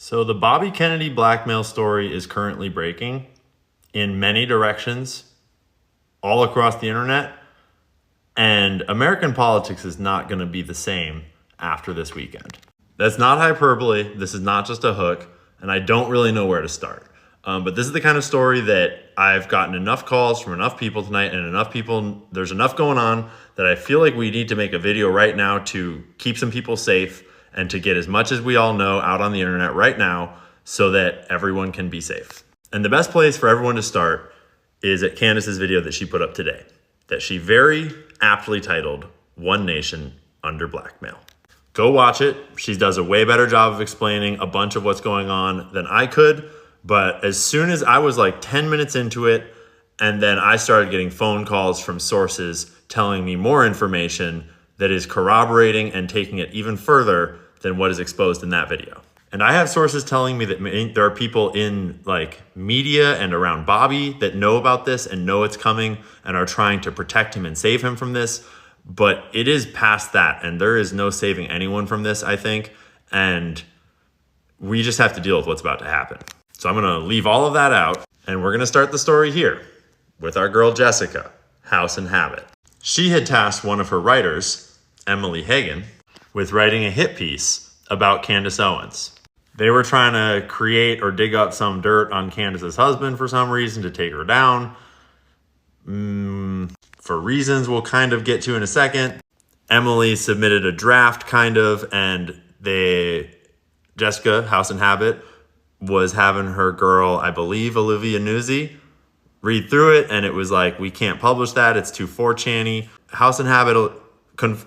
So the Bobby Kennedy blackmail story is currently breaking in many directions all across the internet. And American politics is not going to be the same after this weekend. That's not hyperbole. This is not just a hook. And I don't really know where to start. But this is the kind of story that I've gotten enough calls from enough people tonight and there's enough going on that I feel like we need to make a video right now to keep some people safe and to get as much as we all know out on the internet right now so that everyone can be safe. And the best place for everyone to start is at Candace's video that she put up today, that she very aptly titled, "One Nation Under Blackmail." Go watch it. She does a way better job of explaining a bunch of what's going on than I could. But as soon as I was like 10 minutes into it, and then I started getting phone calls from sources telling me more information that is corroborating and taking it even further than what is exposed in that video. And I have sources telling me that there are people in like media and around Bobby that know about this and know it's coming and are trying to protect him and save him from this. But it is past that, and there is no saving anyone from this, I think. And we just have to deal with what's about to happen. So I'm gonna leave all of that out, and we're gonna start the story here with our girl Jessica, House and Habit. She had tasked one of her writers, Emily Hagan, with writing a hit piece about Candace Owens. They were trying to create or dig up some dirt on Candace's husband for some reason to take her down. For reasons we'll kind of get to in a second. Emily submitted a draft and Jessica, House and Habit, was having her girl, I believe Olivia Nuzzi, read through it, and it was like, we can't publish that, it's too 4chan-y. House and Habit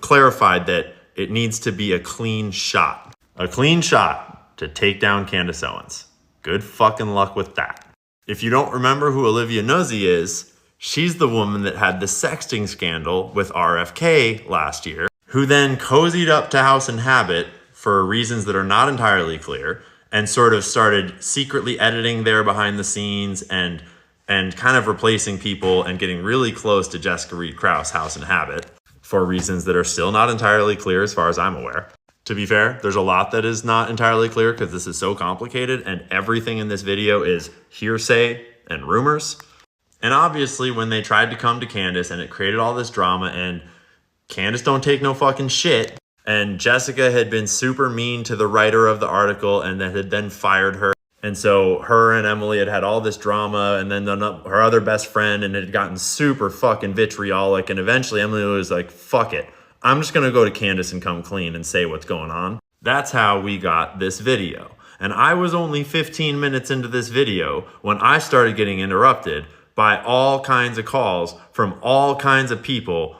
clarified that it needs to be a clean shot. A clean shot to take down Candace Owens. Good fucking luck with that. If you don't remember who Olivia Nuzzi is, she's the woman that had the sexting scandal with RFK last year, who then cozied up to House and Habit for reasons that are not entirely clear, and sort of started secretly editing there behind the scenes and kind of replacing people and getting really close to Jessica Reed Krause, House and Habit, for reasons that are still not entirely clear as far as I'm aware. To be fair, there's a lot that is not entirely clear because this is so complicated and everything in this video is hearsay and rumors. And obviously when they tried to come to Candace and it created all this drama, and Candace don't take no fucking shit, and Jessica had been super mean to the writer of the article and that had then fired her. And so her and Emily had all this drama, and then her other best friend, and it had gotten super fucking vitriolic. And eventually Emily was like, fuck it. I'm just gonna go to Candace and come clean and say what's going on. That's how we got this video. And I was only 15 minutes into this video when I started getting interrupted by all kinds of calls from all kinds of people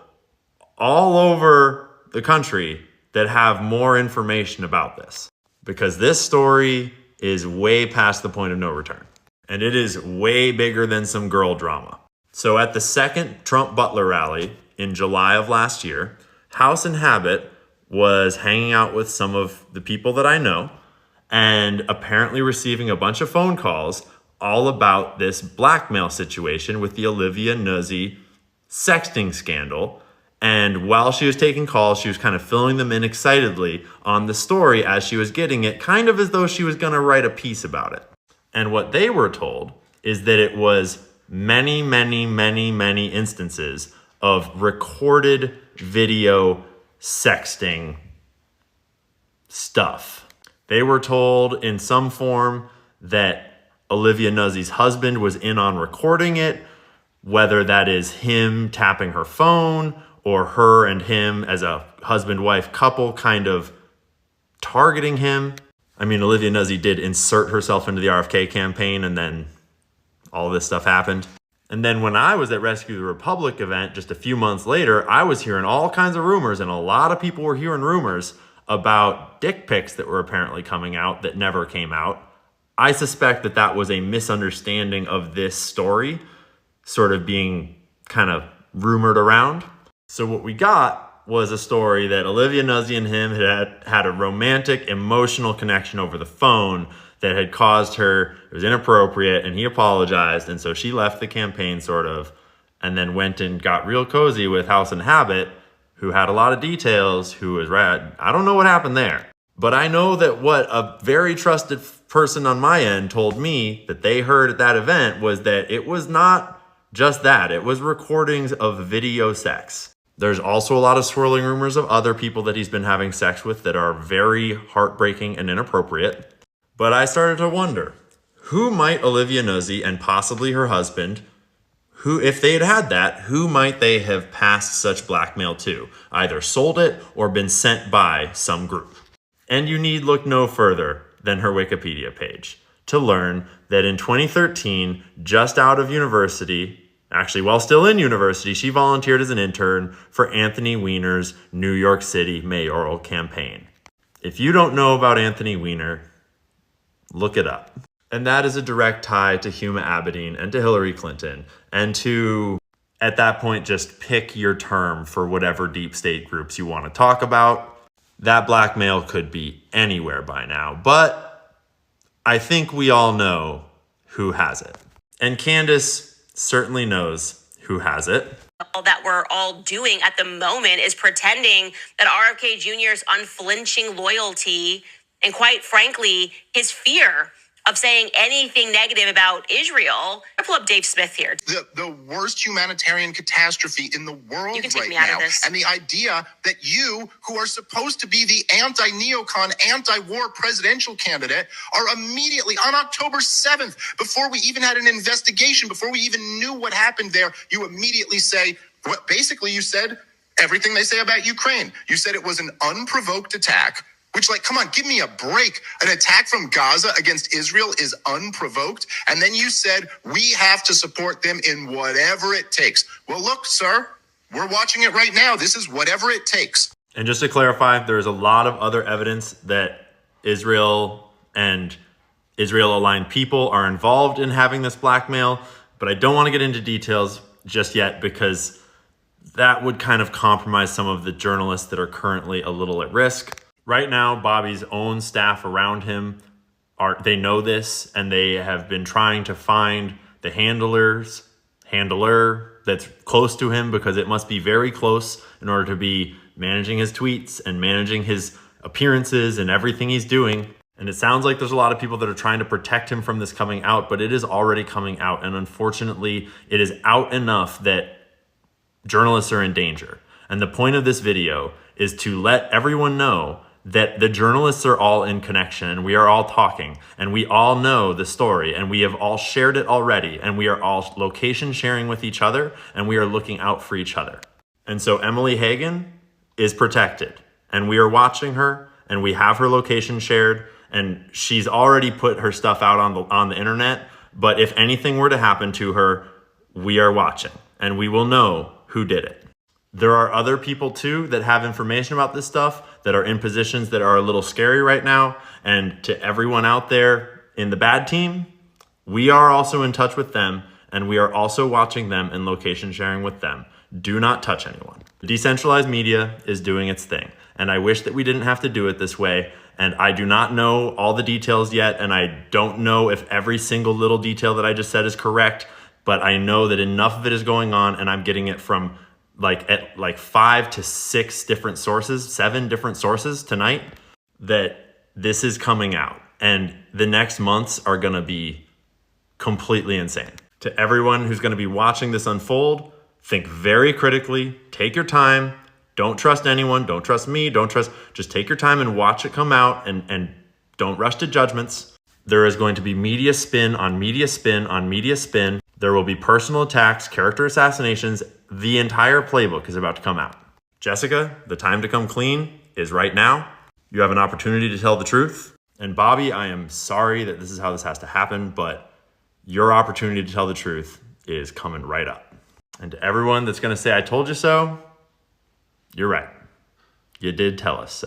all over the country that have more information about this. Because this story is way past the point of no return. And it is way bigger than some girl drama. So at the second Trump Butler rally in July of last year, House and Habit was hanging out with some of the people that I know and apparently receiving a bunch of phone calls all about this blackmail situation with the Olivia Nuzzi sexting scandal. And while she was taking calls, she was kind of filling them in excitedly on the story as she was getting it, kind of as though she was going to write a piece about it. And what they were told is that it was many, many, many, many instances of recorded video sexting stuff. They were told in some form that Olivia Nuzzi's husband was in on recording it, whether that is him tapping her phone or her and him as a husband-wife couple kind of targeting him. I mean, Olivia Nuzzi did insert herself into the RFK campaign, and then all this stuff happened. And then when I was at Rescue the Republic event just a few months later, I was hearing all kinds of rumors, and a lot of people were hearing rumors about dick pics that were apparently coming out that never came out. I suspect that that was a misunderstanding of this story, sort of being kind of rumored around. So what we got was a story that Olivia Nuzzi and him had a romantic, emotional connection over the phone that had caused her, it was inappropriate, and he apologized, and so she left the campaign sort of, and then went and got real cozy with House and Habit, who had a lot of details, who was rad. I don't know what happened there, But I know that what a very trusted person on my end told me that they heard at that event was that it was not just that. It was recordings of video sex. There's also a lot of swirling rumors of other people that he's been having sex with that are very heartbreaking and inappropriate. But I started to wonder, who might Olivia Nuzzi and possibly her husband, who, if they had had that, who might they have passed such blackmail to? Either sold it or been sent by some group. And you need look no further than her Wikipedia page to learn that in 2013, just out of university, actually while still in university, she volunteered as an intern for Anthony Weiner's New York City mayoral campaign. If you don't know about Anthony Weiner, look it up. And that is a direct tie to Huma Abedin and to Hillary Clinton and to, at that point, just pick your term for whatever deep state groups you want to talk about. That blackmail could be anywhere by now, but I think we all know who has it. And Candace certainly knows who has it. All that we're all doing at the moment is pretending that RFK Jr.'s unflinching loyalty and, quite frankly, his fear of saying anything negative about Israel. I pull up Dave Smith here. The worst humanitarian catastrophe in the world You can take right me out now. of this. And the idea that you, who are supposed to be the anti-neocon, anti-war presidential candidate, are immediately on October 7th, before we even had an investigation, before we even knew what happened there, you immediately say, well, basically you said everything they say about Ukraine. You said it was an unprovoked attack. Which, like, come on, give me a break. An attack from Gaza against Israel is unprovoked. And then you said, we have to support them in whatever it takes. Well, look, sir, we're watching it right now. This is whatever it takes. And just to clarify, there's a lot of other evidence that Israel and Israel-aligned people are involved in having this blackmail, but I don't want to get into details just yet because that would kind of compromise some of the journalists that are currently a little at risk. Right now, Bobby's own staff around him, they know this, and they have been trying to find the handler that's close to him, because it must be very close in order to be managing his tweets and managing his appearances and everything he's doing. And it sounds like there's a lot of people that are trying to protect him from this coming out, but it is already coming out. And unfortunately, it is out enough that journalists are in danger. And the point of this video is to let everyone know that the journalists are all in connection and we are all talking and we all know the story and we have all shared it already and we are all location sharing with each other and we are looking out for each other. And so Emily Hagan is protected and we are watching her and we have her location shared and she's already put her stuff out on the internet. But if anything were to happen to her, we are watching and we will know who did it. There are other people too that have information about this stuff that are in positions that are a little scary right now. And to everyone out there in the bad team, we are also in touch with them and we are also watching them and location sharing with them. Do not touch anyone. Decentralized media is doing its thing. And I wish that we didn't have to do it this way. And I do not know all the details yet. And I don't know if every single little detail that I just said is correct, but I know that enough of it is going on and I'm getting it from at 5 to 6 different sources, 7 different sources tonight, that this is coming out. And the next months are going to be completely insane. To everyone who's going to be watching this unfold, think very critically, take your time, don't trust anyone, don't trust me, just take your time and watch it come out and don't rush to judgments. There is going to be media spin on media spin on media spin. There will be personal attacks, character assassinations. The entire playbook is about to come out. Jessica, the time to come clean is right now. You have an opportunity to tell the truth. And Bobby, I am sorry that this is how this has to happen, but your opportunity to tell the truth is coming right up. And to everyone that's going to say, I told you so, you're right. You did tell us so.